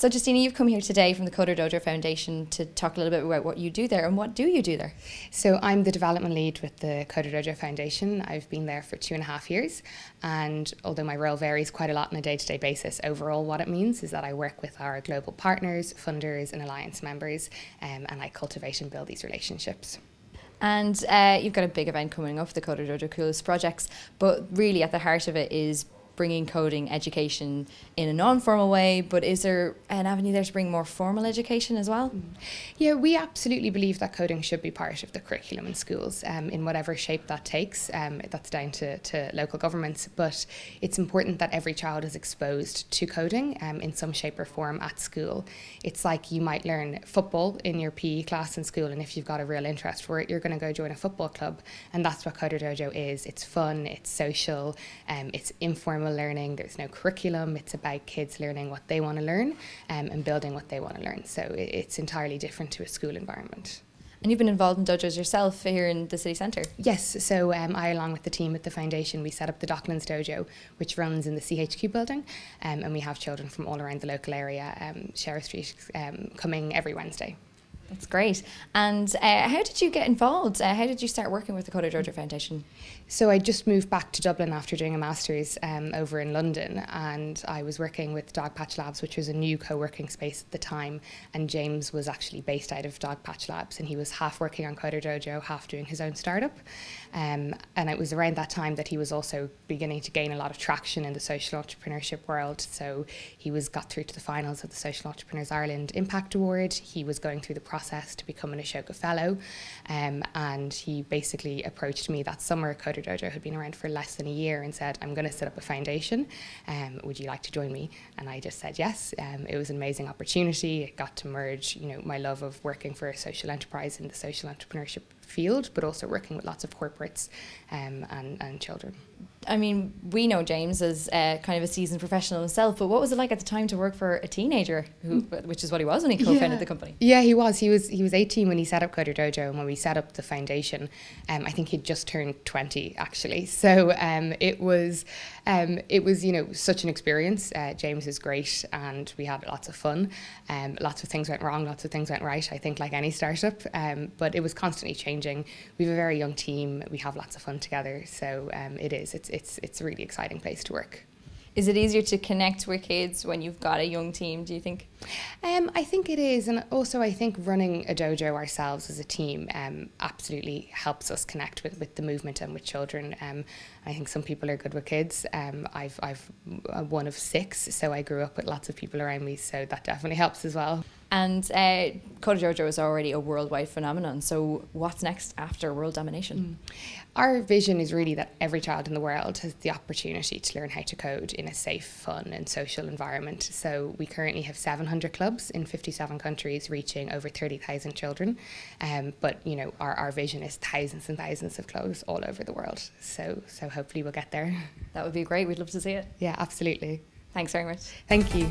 So Giustina, you've come here today from the CoderDojo Foundation to talk a little bit about what you do there, and what do you do there? So I'm the development lead with the CoderDojo Foundation. I've been there for 2.5 years, and although my role varies quite a lot on a day-to-day basis, overall what it means is that I work with our global partners, funders and alliance members, and I cultivate and build these relationships. And you've got a big event coming up, the CoderDojo Coolest Projects, but really at the heart of it is bringing coding education in a non-formal way, but is there an avenue there to bring more formal education as well? Yeah, we absolutely believe that coding should be part of the curriculum in schools, in whatever shape that takes. That's down to local governments, but it's important that every child is exposed to coding in some shape or form at school. It's like you might learn football in your PE class in school, and if you've got a real interest for it, you're going to go join a football club, and that's what CoderDojo is. It's fun, it's social, it's informal learning. There's no curriculum. It's about kids learning what they want to learn and building what they want to learn. So it's entirely different to a school environment. And you've been involved in dojos yourself here in the city centre? Yes, so I, along with the team at the foundation, we set up the Docklands Dojo, which runs in the CHQ building, and we have children from all around the local area, Sheriff Street, coming every Wednesday. That's great. And how did you get involved? How did you start working with the CoderDojo Foundation? So I just moved back to Dublin after doing a master's over in London, and I was working with Dogpatch Labs, which was a new co-working space at the time, and James was actually based out of Dogpatch Labs, and he was half working on CoderDojo, half doing his own startup. And it was around that time that he was also beginning to gain a lot of traction in the social entrepreneurship world. So he got through to the finals of the Social Entrepreneurs Ireland Impact Award. He was going through the process to become an Ashoka Fellow, and he basically approached me that summer. CoderDojo had been around for less than a year and said, I'm going to set up a foundation, would you like to join me? And I just said yes. It was an amazing opportunity. It got to merge, my love of working for a social enterprise in the social entrepreneurship field, but also working with lots of corporates and children. I mean, we know James as kind of a seasoned professional himself, but what was it like at the time to work for a teenager, which is what he was when he co-founded the company? Yeah, he was. He was 18 when he set up CoderDojo, and when we set up the foundation, I think he'd just turned 20 actually. So it was such an experience. James is great, and we had lots of fun. Lots of things went wrong, lots of things went right. I think like any startup, but it was constantly changing. We have a very young team. We have lots of fun together. So it's a really exciting place to work. Is it easier to connect with kids when you've got a young team, do you think? I think it is, and also I think running a dojo ourselves as a team absolutely helps us connect with the movement and with children. I think some people are good with kids. I've one of 6, so I grew up with lots of people around me, so that definitely helps as well. And CoderDojo is already a worldwide phenomenon, so what's next after world domination? Our vision is really that every child in the world has the opportunity to learn how to code in a safe, fun and social environment. So we currently have 700 clubs in 57 countries, reaching over 30,000 children. But our vision is thousands and thousands of clubs all over the world. So hopefully we'll get there. That would be great. We'd love to see it. Yeah, absolutely. Thanks very much. Thank you.